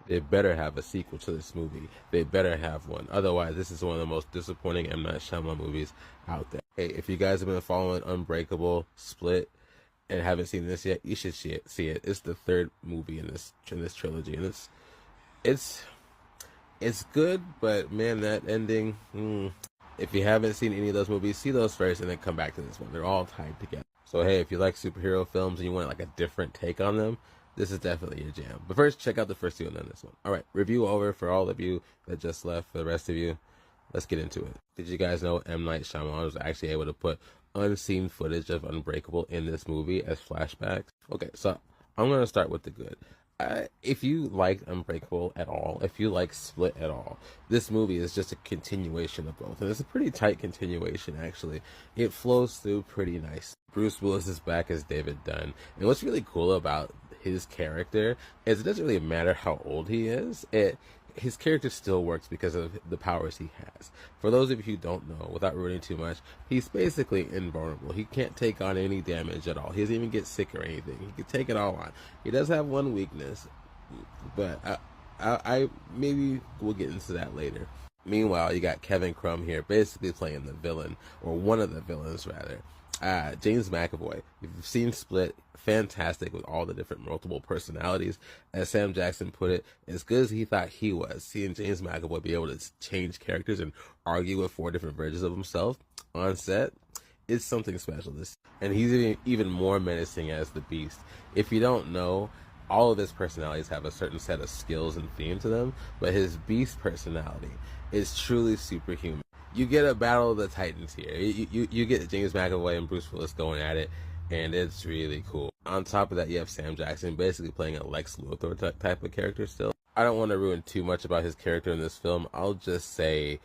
They better have a sequel to this movie. They better have one. Otherwise, this is one of the most disappointing M. Night Shyamalan movies out there. Hey, if you guys have been following Unbreakable, Split, and haven't seen this yet, you should see it. See it. It's the third movie in this trilogy, and it's it's good, but man, that ending. If you haven't seen any of those movies, see those first, and then come back to this one. They're all tied together. So hey, if you like superhero films and you want like a different take on them, this is definitely your jam. But first, check out the first two and then this one. All right, review over for all of you that just left. For the rest of you, let's get into it. Did you guys know M. Night Shyamalan was actually able to put unseen footage of Unbreakable in this movie as flashbacks? Okay, so I'm going to start with the good. If you like Unbreakable at all, if you like Split at all, this movie is just a continuation of both. And it's a pretty tight continuation, actually. It flows through pretty nice. Bruce Willis is back as David Dunn. And what's really cool about his character is it doesn't really matter how old he is. His character still works because of the powers he has. For those of you who don't know, without ruining too much, he's basically invulnerable. He can't take on any damage at all. He doesn't even get sick or anything. He can take it all on. He does have one weakness, but I maybe we'll get into that later. Meanwhile, you got Kevin Crumb here basically playing the villain, or one of the villains rather. James McAvoy. You've seen Split, fantastic with all the different multiple personalities. As Sam Jackson put it, as good as he thought he was, seeing James McAvoy be able to change characters and argue with 4 different versions of himself on set, it's something special. And he's even more menacing as the Beast. If you don't know, all of his personalities have a certain set of skills and theme to them, but his Beast personality is truly superhuman. You get a battle of the Titans here. You get James McAvoy and Bruce Willis going at it, and it's really cool. On top of that, you have Sam Jackson basically playing a Lex Luthor type of character still. I don't want to ruin too much about his character in this film. I'll just say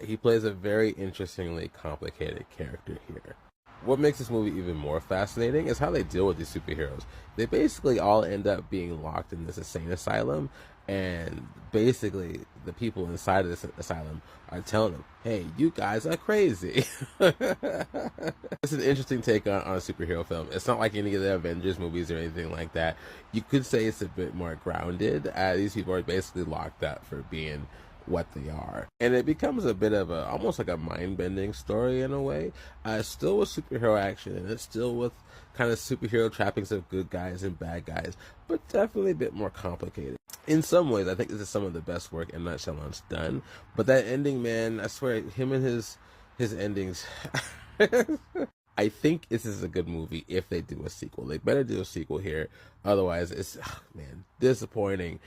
he plays a very interestingly complicated character here. What makes this movie even more fascinating is how they deal with these superheroes. They basically all end up being locked in this insane asylum, and basically the people inside of this asylum are telling them, hey, you guys are crazy. It's an interesting take on a superhero film. It's not like any of the Avengers movies or anything like that. You could say it's a bit more grounded. These people are basically locked up for being what they are, and it becomes a bit of almost like a mind-bending story in a way. Still with superhero action, and it's still with kind of superhero trappings of good guys and bad guys, but definitely a bit more complicated. In some ways, I think this is some of the best work M. Night Shyamalan's done. But that ending, man, I swear, him and his endings. I think this is a good movie if they do a sequel. They better do a sequel here, otherwise it's disappointing.